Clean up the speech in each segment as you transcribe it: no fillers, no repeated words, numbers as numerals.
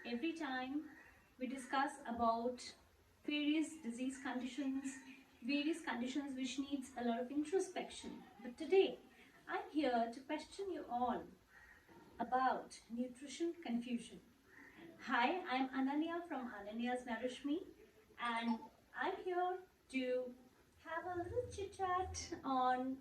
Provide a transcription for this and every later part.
Every time we discuss about various disease conditions, various conditions which needs a lot of introspection. But today, I'm here to question you all about nutrition confusion. Hi, I'm Ananya from Ananya's Nourish Me, and I'm here to have a little chit chat on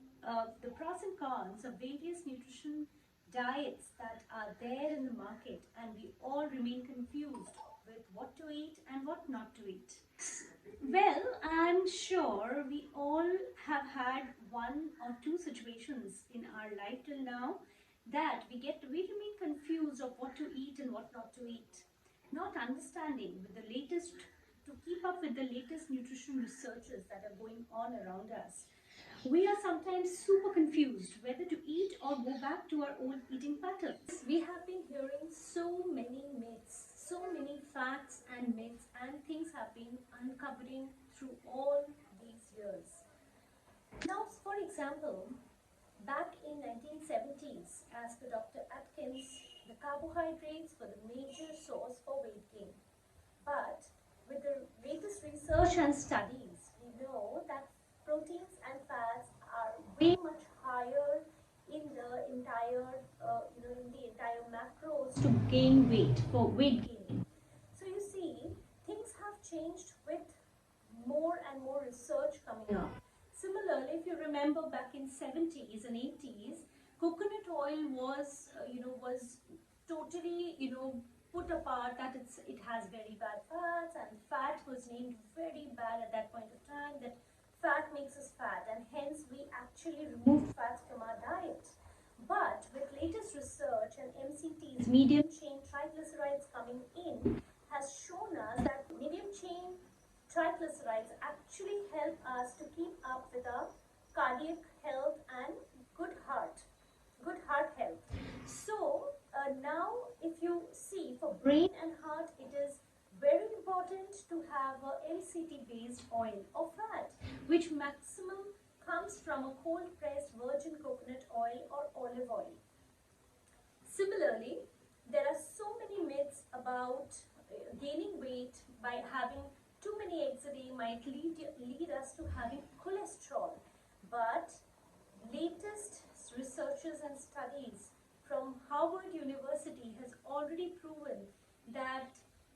the pros and cons of various nutrition diets that are there in the market, and we all remain confused with what to eat and what not to eat. Well, I'm sure we all have had one or two situations in our life till now that we remain confused of what to eat and what not to eat, not understanding with the latest to keep up with the latest nutrition researches that are going on around us. We are sometimes super confused whether to eat or go back to our old eating patterns. We have been hearing so many myths, so many facts and myths, and things have been uncovering through all these years. Now, for example, back in 1970s, as per Dr. Atkins, the carbohydrates were the major source for weight gain. But with the latest research and studies, we know that proteins and fats are way much higher in the entire, macros to gain weight for weight gaining. So you see, things have changed with more and more research coming up. Similarly, if you remember back in 70s and 80s, coconut oil was totally, put apart that it has very bad fats, and fat was named very bad at that point of time, that fat makes us fat, and hence we actually removed fats from our diet. But with latest research and MCTs, medium chain triglycerides, coming in, has shown us that medium chain triglycerides actually help us to keep up with our cardiac health and good heart health. So now if you see, for brain and heart, it is very important to have a MCT based oil or fat, which maximum comes from a cold pressed virgin coconut oil or olive oil. Similarly, there are so many myths about gaining weight by having too many eggs a day might lead us to having cholesterol. But latest researches and studies from Harvard University has already proven that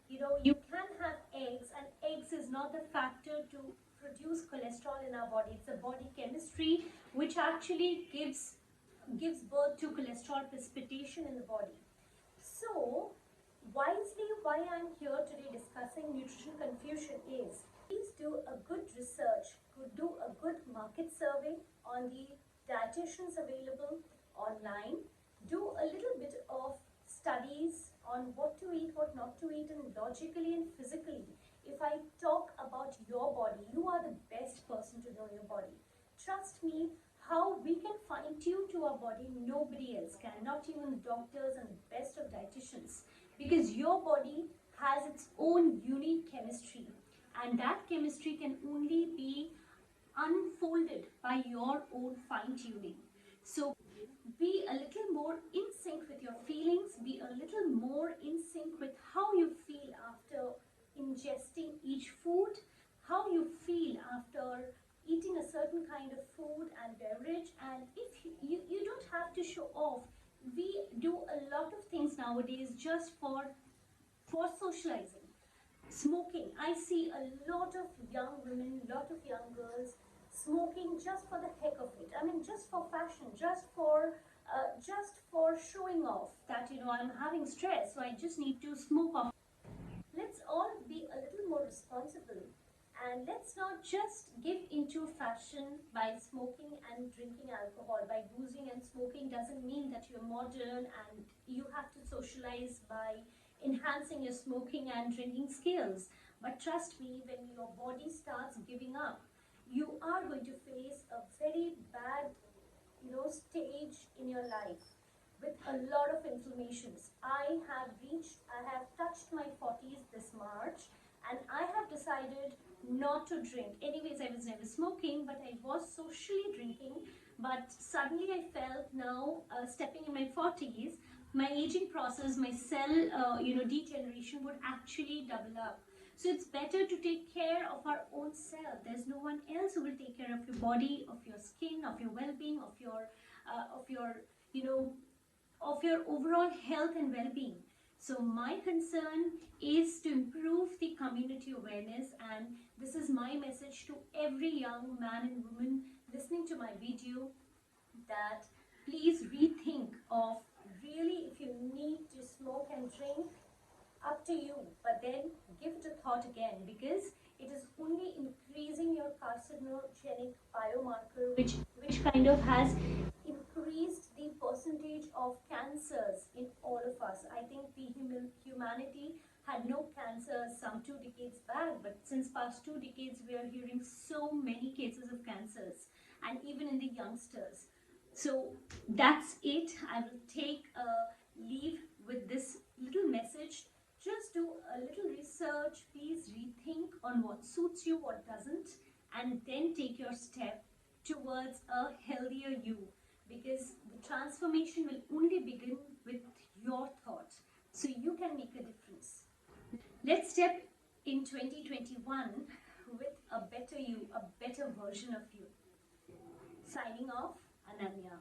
you can have eggs, and eggs is not the factor to produce cholesterol in our body. It's a body chemistry which actually gives birth to cholesterol precipitation in the body. So wisely, why I'm here today discussing nutrition confusion is, please do a good research, do a good market survey on the dietitians available online, do a little bit of studies on what to eat, what not to eat, and logically and physically. If I talk about your body, you are the best person to know your body. Trust me, how we can fine tune to our body, nobody else can, not even the doctors and the best of dietitians, because your body has its own unique chemistry, and that chemistry can only be unfolded by your own fine tuning. So be a little more in sync with your feelings, be a little more in sync with how you feel after ingesting each food, how you feel after eating a certain kind of food and beverage. And if you don't have to show off, we do a lot of things nowadays just for socializing. Smoking, I see a lot of young women, lot of young girls smoking just for the heck of it. I mean, just for fashion, just for showing off that I'm having stress, so I just need to smoke off. Let's all be a little more responsible, and let's not just give into fashion by smoking and drinking alcohol. By boozing and smoking doesn't mean that you're modern and you have to socialize by enhancing your smoking and drinking skills. But trust me, when your body starts giving up, you are going to face a very bad stage in your life with a lot of inflammations. I have touched my 40s this March, and I have decided not to drink. Anyways, I was never smoking, but I was socially drinking. But suddenly I felt now, stepping in my 40s, my aging process, my cell, degeneration would actually double up. So it's better to take care of our own self. There's no one else who will take care of your body, of your skin, of your well-being, of your, you know, of your overall health and well-being. So my concern is to improve the community awareness, and this is my message to every young man and woman listening to my video, that please rethink of, really, if you need to smoke and drink, up to you, but then give it a thought again, because it is only increasing your carcinogenic biomarker, which kind of has increased the percentage of cancers in all of us. I think the humanity had no cancers some 2 decades back, but since past 2 decades we are hearing so many cases of cancers, and even in the youngsters. So that's it. I will take a leave with this little message. Just do a little research, please rethink on what suits you, what doesn't, and then take your step towards a healthier you, because the transformation will only begin with your thought, so you can make a difference. Let's step in 2021 with a better you, a better version of you. Signing off, Ananya.